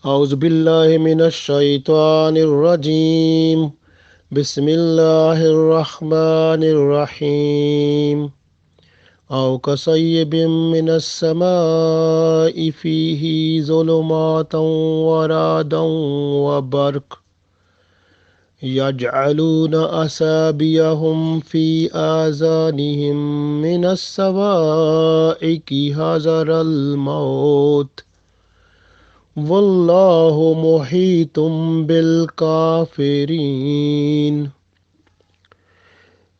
أعوذ بالله من الشيطان الرجيم بسم الله الرحمن الرحيم أو كصيب من السماء فيه ظلمات ورعد وبرق يجعلون أصابعهم في آذانهم من الصواعق حذر الموت والله محيط بالكافرين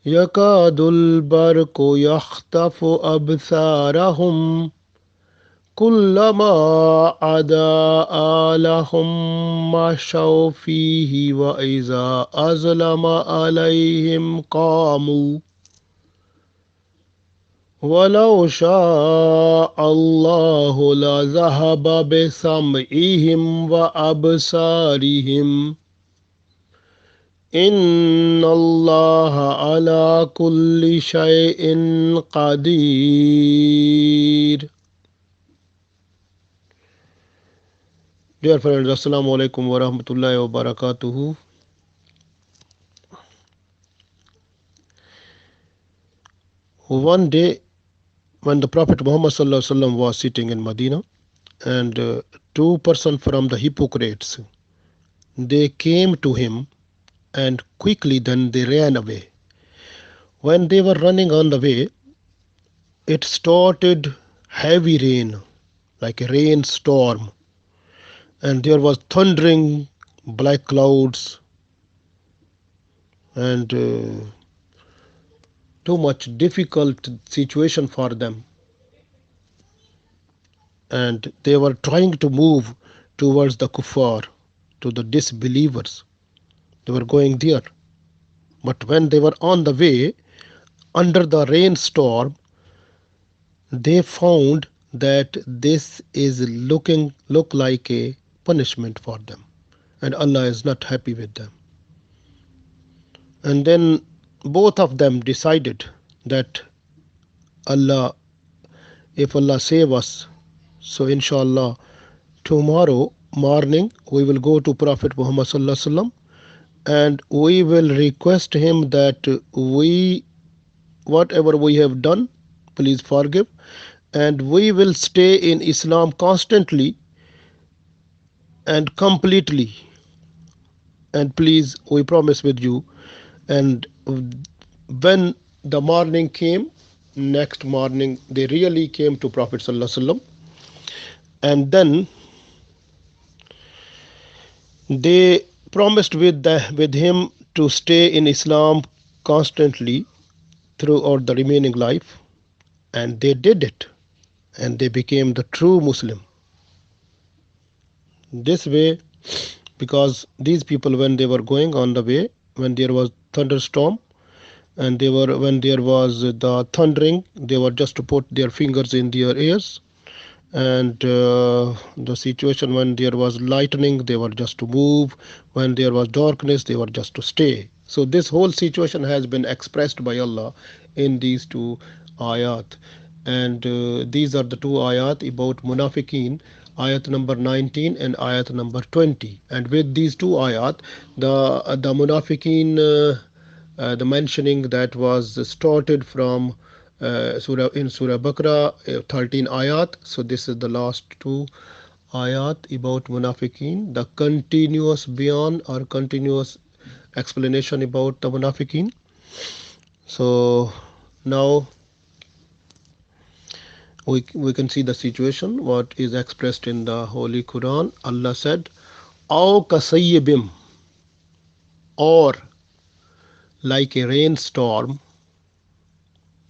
يكاد البرق يخطف أبصارهم كلما أضاء لهم مشوا فيه وإذا أظلم عليهم قاموا ولو شاء الله لذهب بسمعهم وأبصارهم إن الله على كل شيء قدير. Dear friends, Assalamu alaikum wa rahmatullahi wa barakatuhu. One day, when the Prophet Muhammad sallallahu alaihi wasallam was sitting in Medina, and two persons from the hypocrites, they came to him, and quickly then they ran away. When they were running on the way, it started heavy rain, like a rainstorm, and there was thundering black clouds and too much difficult situation for them, and they were trying to move towards the kuffar, to the disbelievers. They were going there, but when they were on the way under the rainstorm, they found that this is look like a punishment for them, and Allah is not happy with them. And then both of them decided that Allah, if Allah save us, so inshallah tomorrow morning we will go to Prophet Muhammad sallallahu alaihi wasallam, and we will request him that we, whatever we have done, please forgive, and we will stay in Islam constantly and completely, and please, we promise with you. And when the morning came, next morning they really came to Prophet sallallahu alaihi wasallam, and then they promised with him to stay in Islam constantly throughout the remaining life, and they did it, and they became the true Muslim. This way, because these people, when they were going on the way, when there was thunderstorm, and when there was the thundering, they were just to put their fingers in their ears, and the situation when there was lightning, they were just to move, when there was darkness, they were just to stay. So this whole situation has been expressed by Allah in these two ayat, and these are the two ayat about munafiqeen, ayat number 19 and ayat number 20. And with these two ayat, the munafiqeen, the mentioning that was started from Surah Baqarah 13 ayat. So this is the last two ayat about munafiqeen, the continuous bayan or continuous explanation about the munafiqeen. So now we can see the situation, what is expressed in the Holy Quran. Allah said, Aw kasayyibim, or like a rainstorm,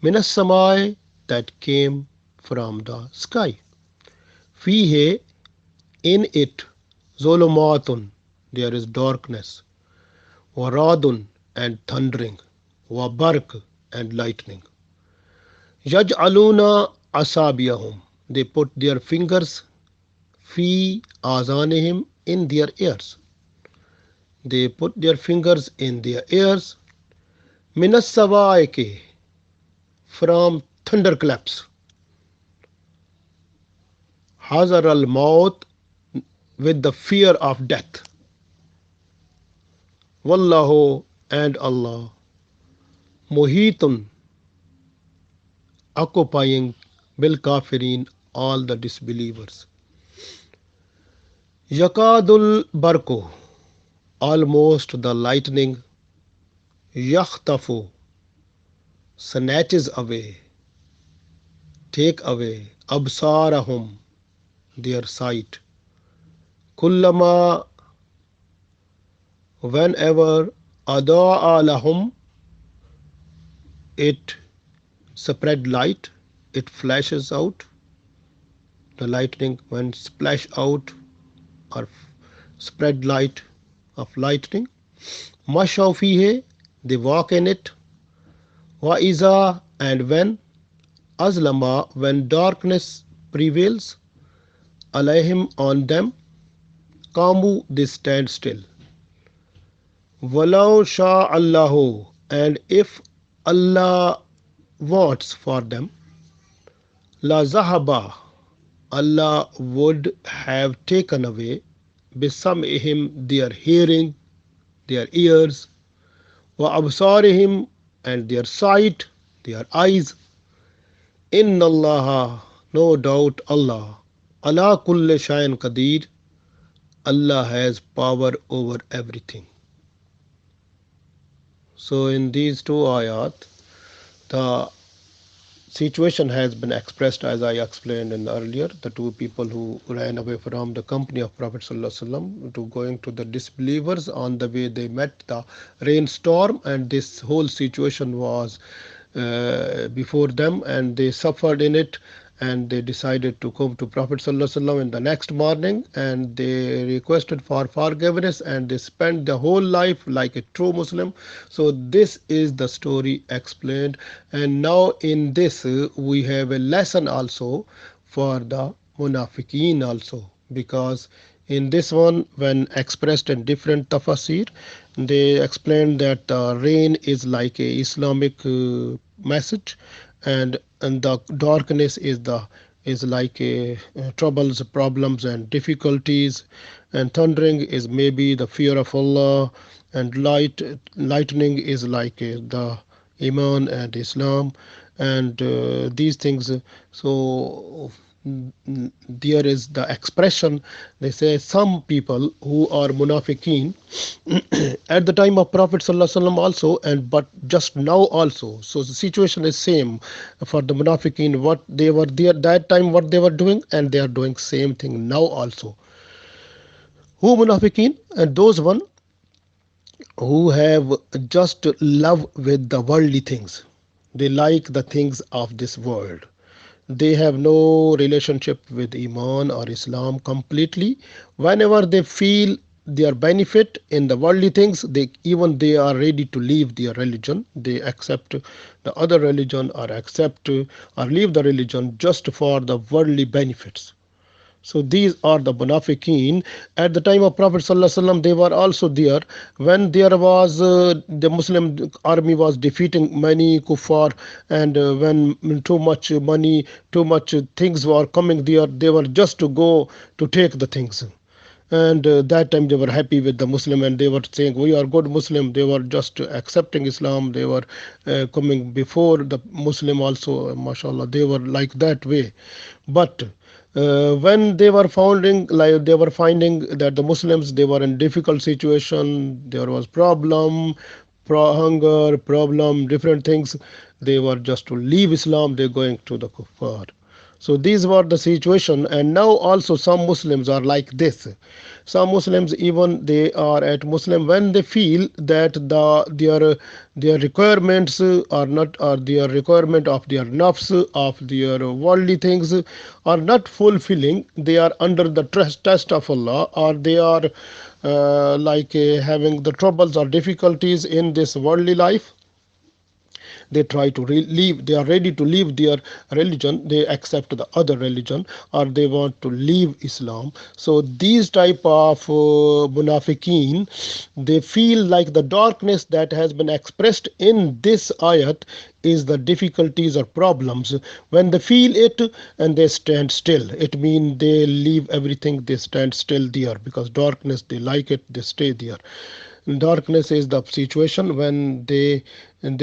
minas samai, that came from the sky. Fihe, in it, zulumatun, there is darkness, waradun, and thundering, wabark, and lightning. Yaj'aluna asabiyahum, they put their fingers, fi azanihim, in their ears. They put their fingers in their ears, minas sawaike, from thunderclaps, hazar al maut, with the fear of death. Wallahu, and Allah, muhitun, occupying, bil kafirin, all the disbelievers. Yakadul barko, almost the lightning, yakhtafu, snatches away, take away, absarahum, their sight. Kullama, whenever, adaa lahum, it spread light, it flashes out. The lightning, when splash out or spread light of lightning. Mashaw fihe, they walk in it. Wa iza, and when, azlama, when darkness prevails, alayhim, on them, kamu, they stand still. Walau sha Allahu, and if Allah wants for them, la zahaba, Allah would have taken away bisam'ihim, their hearing, their ears, wa absarihim, and their sight, their eyes. Inna Allah, no doubt Allah, ala kulli shayin qadir, Allah has power over everything. So in these two ayat, the situation has been expressed as I explained in earlier. The two people who ran away from the company of Prophet ﷺ to going to the disbelievers, on the way they met the rainstorm, and this whole situation was before them, and they suffered in it, and they decided to come to Prophet ﷺ in the next morning, and they requested for forgiveness, and they spent the whole life like a true Muslim. So this is the story explained, and now in this we have a lesson also for the munafiqeen also, because in this one, when expressed in different tafsir, they explained that the rain is like a Islamic message, and the darkness is like a troubles, problems, and difficulties, and thundering is maybe the fear of Allah, and lightning is like the Iman and Islam, and these things. So there is the expression, they say some people who are munafiqeen at the time of Prophet ﷺ also, and but just now also. So the situation is same for the munafiqeen, what they were there that time, what they were doing, and they are doing same thing now also. Who munafiqeen? And those one who have just love with the worldly things. They like the things of this world. They have no relationship with Iman or Islam completely. Whenever they feel their benefit in the worldly things, they are ready to leave their religion. They accept the other religion, or accept or leave the religion just for the worldly benefits. So these are the munafiqeen. At the time of Prophet ﷺ, they were also there. When there was the Muslim army was defeating many kuffar, and when too much money, too much things were coming there, they were just to go to take the things. And that time they were happy with the Muslim, and they were saying, we are good Muslim. They were just accepting Islam. They were coming before the Muslim also, mashallah. They were like that way. But when they were finding that the Muslims, they were in difficult situation, there was problem, hunger problem, different things, they were just to leave Islam, they're going to the kuffar. So these were the situation, and now also some Muslims are like this. Some Muslims, even they are at Muslim, when they feel that their requirements are not, or their requirement of their nafs, of their worldly things are not fulfilling, they are under the test of Allah, or they are having the troubles or difficulties in this worldly life. they try to leave, they are ready to leave their religion, they accept the other religion, or they want to leave Islam. So these type of munafiqeen, they feel like the darkness that has been expressed in this ayat is the difficulties or problems. When they feel it and they stand still, it means they leave everything, they stand still there, because darkness, they like it, they stay there. Darkness is the situation when they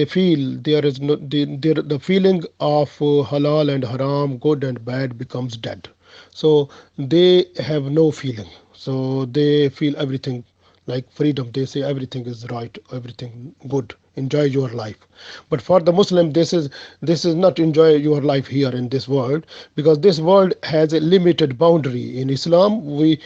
feel there is no the feeling of halal and haram, good and bad, becomes dead. So they have no feeling, so they feel everything like freedom. They say everything is right, everything good, enjoy your life. But for the Muslim, this is not enjoy your life here in this world, because this world has a limited boundary. In Islam, we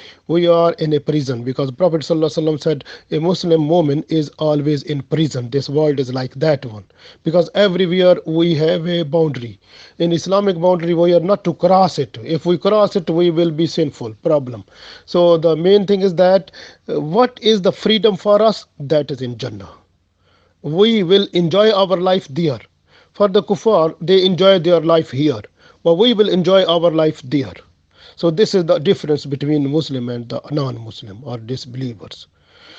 are in a prison, because Prophet ﷺ said a Muslim woman is always in prison. This world is like that one, because everywhere we have a boundary. In Islamic boundary, we are not to cross it. If we cross it, we will be sinful. Problem. So the main thing is that what is the freedom for us? That is in Jannah. We will enjoy our life there. For the kuffar, they enjoy their life here, but we will enjoy our life there. So this is the difference between Muslim and the non-Muslim or disbelievers.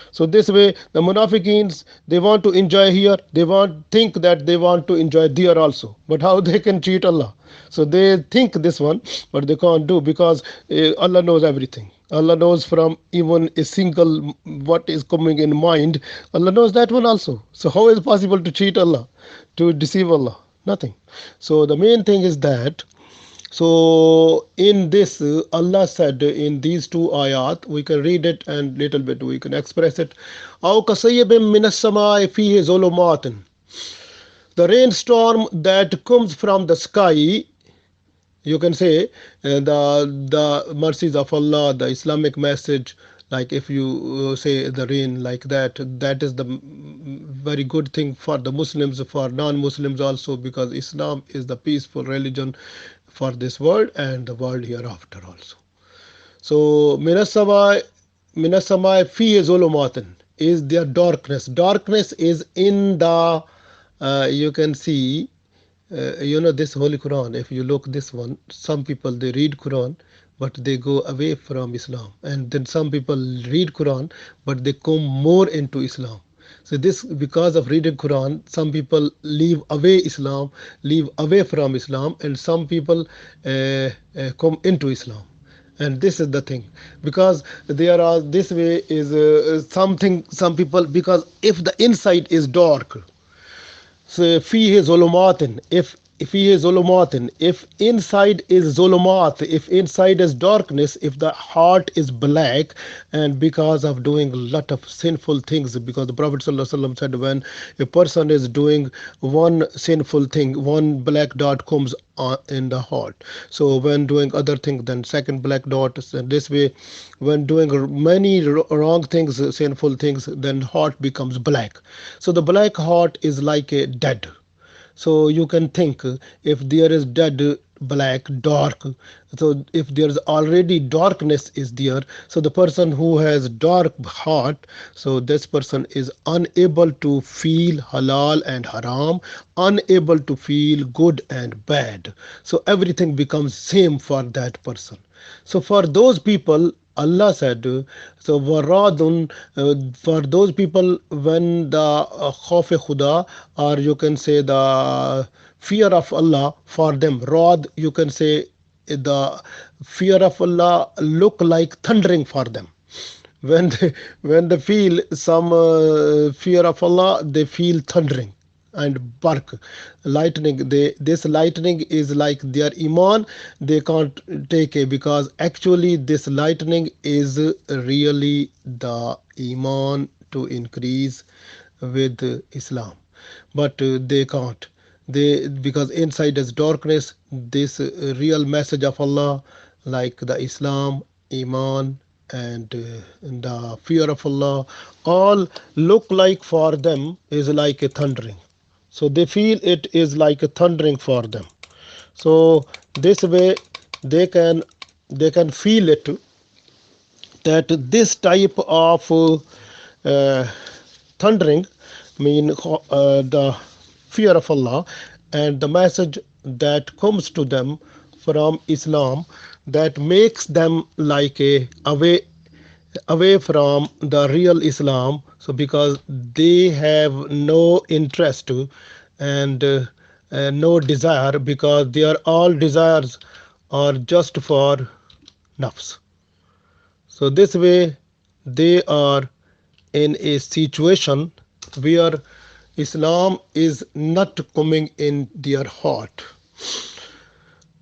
So this way, the munafiqeens, they want to enjoy here, they think that they want to enjoy there also. But how they can cheat Allah? So they think this one, but they can't do, because Allah knows everything. Allah knows from even a single what is coming in mind. Allah knows that one also. So how is it possible to cheat Allah, to deceive Allah? Nothing. So the main thing is that, so in this, Allah said in these two ayat, we can read it and little bit we can express it. أَوْ كَصَيِّبٍ مِّنَ السَّمَاءِ فِيهِ ظُلُمَاتٍ. The rainstorm that comes from the sky, you can say the mercies of Allah, the Islamic message. Like if you say the rain like that, that is the very good thing for the Muslims, for non-Muslims also, because Islam is the peaceful religion for this world and the world hereafter also. So minasamai fi zulumatin is their darkness. Darkness is in the you can see this Holy Quran. If you look this one, some people they read Quran but they go away from Islam, and then some people read Quran but they come more into Islam. So this, because of reading Quran, some people leave away Islam, leave away from Islam, and some people come into Islam. And this is the thing, because there are, this way is something, some people, because if the inside is dark, so فيه ظلمات, if he is zulumatin, if inside is zulumat, if inside is darkness, if the heart is black, and because of doing a lot of sinful things, because the Prophet ﷺ said when a person is doing one sinful thing, one black dot comes in the heart. So when doing other things, then second black dot, and this way when doing many wrong things, sinful things, then heart becomes black. So the black heart is like a dead. So you can think, if there is dead, black, dark, so if there's already darkness is there, so the person who has dark heart, so this person is unable to feel halal and haram, unable to feel good and bad. So everything becomes same for that person. So for those people, Allah said, so waradun, for those people when the khawf khuda, or you can say the fear of Allah for them, rad, you can say the fear of Allah look like thundering for them. When they feel some fear of Allah, they feel thundering and bark, lightning. This lightning is like their iman, they can't take it, because actually this lightning is really the iman to increase with Islam, but they can't, because inside is darkness. This real message of Allah, like the Islam, iman, and the fear of Allah, all look like for them is like a thundering. So they feel it is like a thundering for them. So this way they can feel it, that this type of uh, thundering mean the fear of Allah, and the message that comes to them from Islam that makes them like a away from the real Islam. So because they have no interest and no desire, because their all desires are just for nafs. So this way they are in a situation where Islam is not coming in their heart.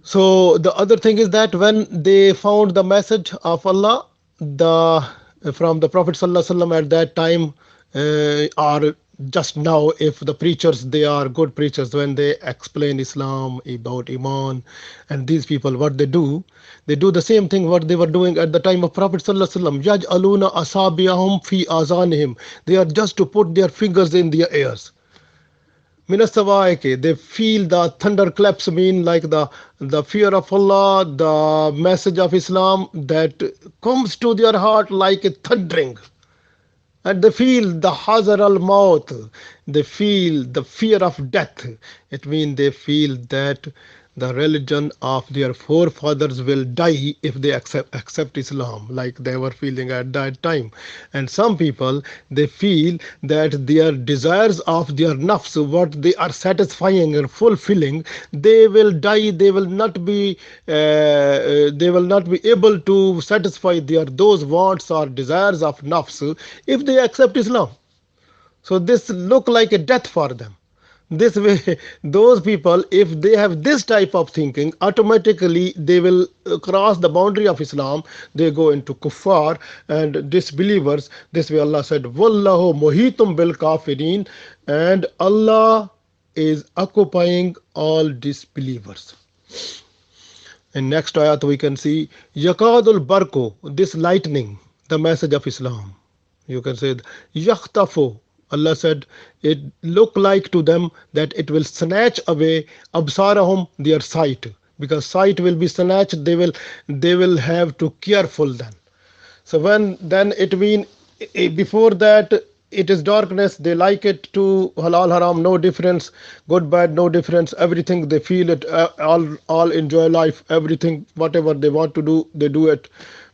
So the other thing is that when they found the message of Allah, the from the Prophet ﷺ at that time, or just now, if the preachers they are good preachers, when they explain Islam about Iman, and these people what they do the same thing what they were doing at the time of Prophet ﷺ. Yaj'aluna asabiahum fi azanihim. They are just to put their fingers in their ears. Minasawake, they feel the thunderclaps mean like the fear of Allah, the message of Islam that comes to their heart like a thundering. And they feel the hazar al maut, they feel the fear of death. It means they feel that the religion of their forefathers will die if they accept Islam, like they were feeling at that time. And some people they feel that their desires of their nafs, what they are satisfying and fulfilling, they will die. They will not be able to satisfy their those wants or desires of nafs if they accept Islam. So this look like a death for them. This way, those people, if they have this type of thinking, automatically they will cross the boundary of Islam. They go into kuffar and disbelievers. This way, Allah said, "Wallahu muhitum bil kafirin," and Allah is occupying all disbelievers. In next ayat we can see Yakadul Barko, this lightning, the message of Islam. You can say Yakhtafu. Allah said it look like to them that it will snatch away absarahum, their sight, because sight will be snatched. They will have to careful then. So when then it mean before that it is darkness, they like it to halal haram, no difference, good bad no difference, everything they feel it, all enjoy life, everything whatever they want to do they do it,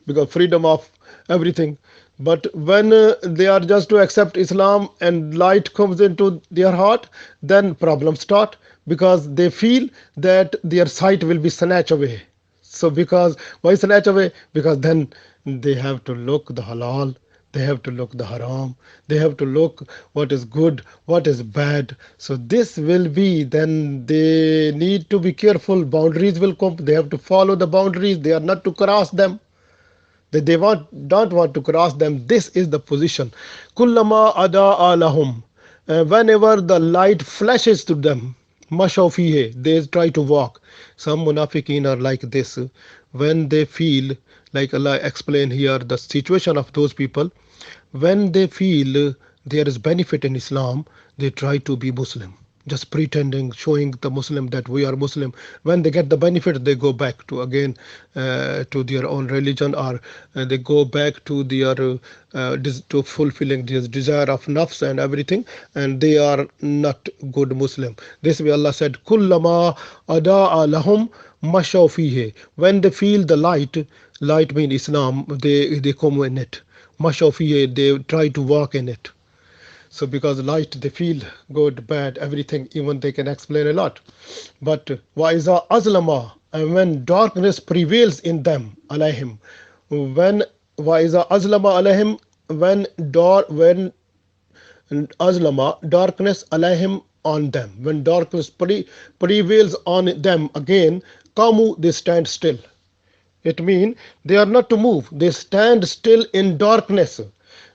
because freedom of everything. But when they are just to accept Islam and light comes into their heart, then problems start, because they feel that their sight will be snatched away. So because why snatch away? Because then they have to look the halal, they have to look the haram, they have to look what is good, what is bad. So this will be, then they need to be careful. Boundaries will come. They have to follow the boundaries. They are not to cross them. They don't want to cross them. This is the position. Kullama ada lahum. Whenever the light flashes to them, mashaw they try to walk. Some munafiqeen are like this. When they feel, like Allah explained here, the situation of those people, when they feel there is benefit in Islam, they try to be Muslim, just pretending, showing the Muslim that we are Muslim. When they get the benefit, they go back to again to their own religion, or they go back to their to fulfilling this desire of nafs and everything, and they are not good Muslim. This way Allah said, Kullama adaa lahum mashaw fihi. When they feel the light means Islam, they come in it. Mashaw fihi, they try to walk in it. So because light they feel good, bad, everything, even they can explain a lot. But وَإِذَا أَظْلَمَ, and when darkness prevails in them, alayhim, when وَإِذَا أَظْلَمَ alayhim, when azlama, darkness alayhim, on them, when darkness prevails on them again, kamu, they stand still. It means they are not to move, they stand still in darkness.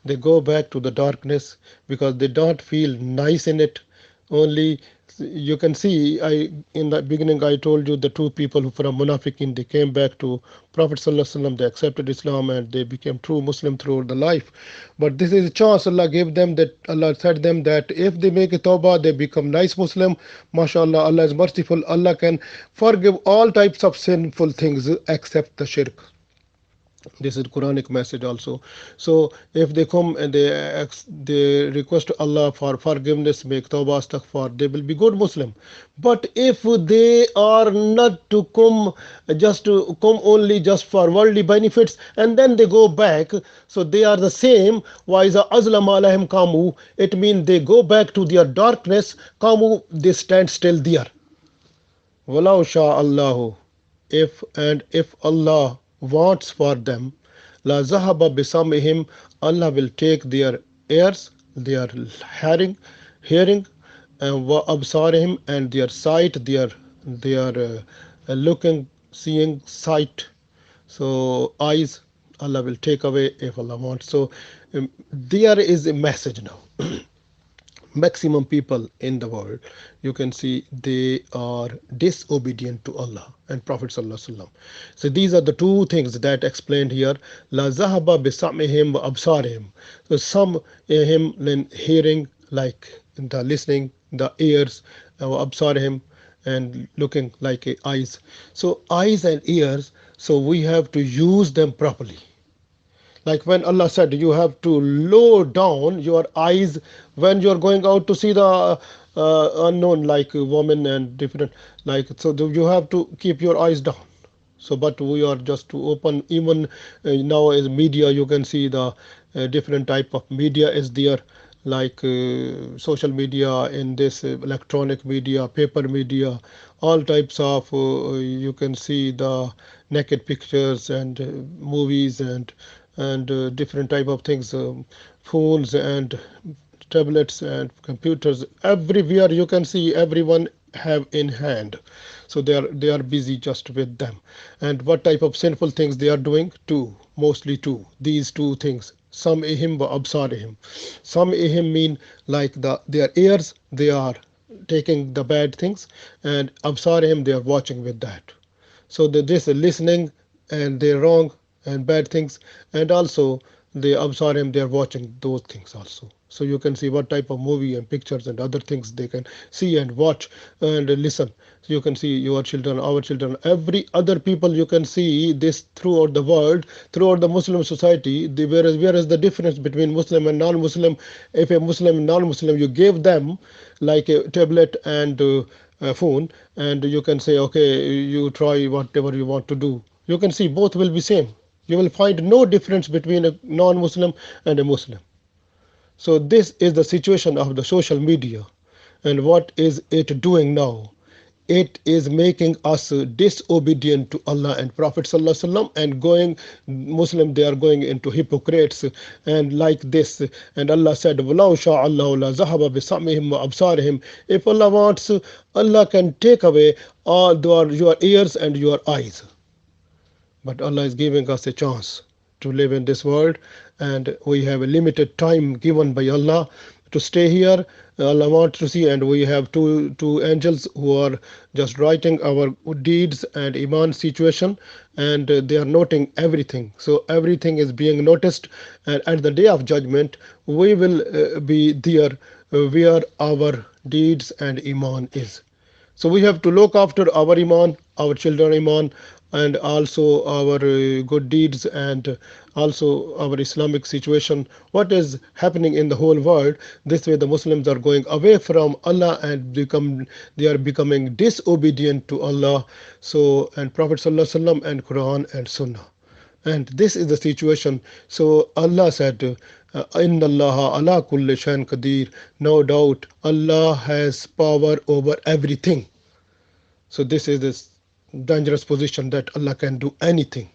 They go back to the darkness because they don't feel nice in it. Only you can see, in the beginning I told you the two people who from Munafiqin, they came back to Prophet ﷺ, they accepted Islam and they became true Muslim throughout the life. But this is a chance Allah gave them, that Allah said them that if they make a tawbah, they become nice Muslim. MashaAllah, Allah is merciful. Allah can forgive all types of sinful things except the shirk. This is Quranic message also. So if they come and they request Allah for forgiveness, make tawbah, astaghfar, they will be good Muslim. But if they are not to come, just to come only just for worldly benefits, and then they go back, so they are the same. Waiza azlam alaihim kamu. It means they go back to their darkness. Kamu, they stand still there. Walau sha Allahu, if Allah wants for them, la zahaba bisamihim, Allah will take their ears, their hearing, and wa absarihim, and their sight, their looking, seeing, sight. So eyes, Allah will take away if Allah wants. So there is a message now. Maximum people in the world, you can see they are disobedient to Allah and Prophet sallallahu alaihi wasallam. So these are the two things that explained here. La zahaba bisamihim wa absarihim. So some him then hearing, like the listening, the ears, wa absarihim, and looking like eyes. So eyes and ears, so we have to use them properly. Like when Allah said you have to lower down your eyes when you're going out to see the unknown, like a woman and different, like, so you have to keep your eyes down. So but we are just to open. Even now as media, you can see the different type of media is there, like social media, in this electronic media, paper media, all types of you can see the naked pictures and movies and different type of things, phones and tablets and computers. Everywhere you can see everyone have in hand. So they are busy just with them. And what type of sinful things they are doing? Two, mostly two, these two things. Some ihim wa absarihim. Some ihim mean like their ears, they are taking the bad things, and absarihim, they are watching with that. So this listening and they're wrong and bad things, and also they absorb him, they are watching those things also. So you can see what type of movie and pictures and other things they can see and watch and listen. So you can see your children, our children, every other people, you can see this throughout the world, throughout the Muslim society. Where is the difference between Muslim and non-Muslim? If a Muslim and non-Muslim, you gave them like a tablet and a phone, and you can say, okay, you try whatever you want to do. You can see both will be same. You will find no difference between a non-Muslim and a Muslim. So this is the situation of the social media. And what is it doing now? It is making us disobedient to Allah and Prophet sallallahu alaihi wasallam, and going Muslim, they are going into hypocrites and like this. And Allah said, "Walau sha Allah la zahaba bi sam'ihim wa absarihim." If Allah wants, Allah can take away all your ears and your eyes. But Allah is giving us a chance to live in this world, and we have a limited time given by Allah to stay here. Allah wants to see, and we have two angels who are just writing our deeds and iman situation, and they are noting everything. So everything is being noticed, and at the day of judgment, we will be there where our deeds and iman is. So we have to look after our iman, our children iman, and also our good deeds, and also our Islamic situation. What is happening in the whole world? This way the Muslims are going away from Allah and they are becoming disobedient to Allah. So, and Prophet sallallahu alaihi wasallam, and Quran and Sunnah. And this is the situation. So Allah said, Inna Allah ala kulli shayin qadir. No doubt Allah has power over everything. So this is this dangerous position that Allah can do anything.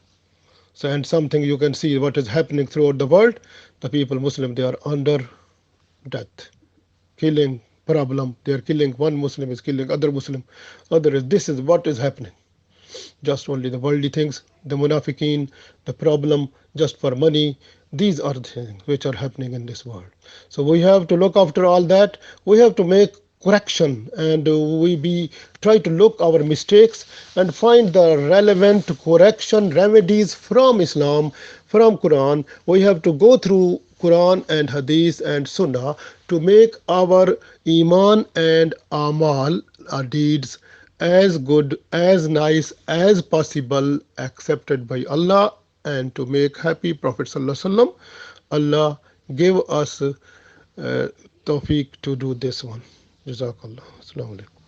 So, and something you can see what is happening throughout the world. The people Muslim, they are under death, killing problem. They are killing, one Muslim is killing other Muslim. This is what is happening. Just only the worldly things, the munafiqeen, the problem just for money. These are the things which are happening in this world. So we have to look after all that. We have to make correction, and we try to look our mistakes and find the relevant correction remedies from Islam, from Quran. We have to go through Quran and Hadith and Sunnah to make our iman and amal, our deeds, as good, as nice as possible, accepted by Allah and to make happy Prophet Sallallahu Alaihi Wasallam. Allah give us tawfiq to do this one. Jazakallah. Assalamu alaikum.